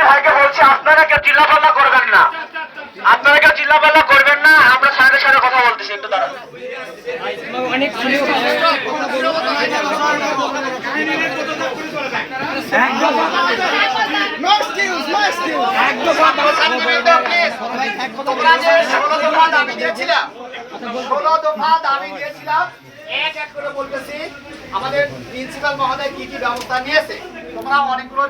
ভাইকে বলছি আপনারা কেউ চিল্লাপাল্লা করবেন না, আপনারা কেউ চিল্লাপাল্লা করবেন না, আমরা স্যারের সাথে কথা বলতেছি, একটু দাঁড়ান। এক এক করে বলতেছি আমাদের প্রিন্সিপাল মহোদয় কি কি ব্যবস্থা নিয়েছে, তোমরা অনেকগুলো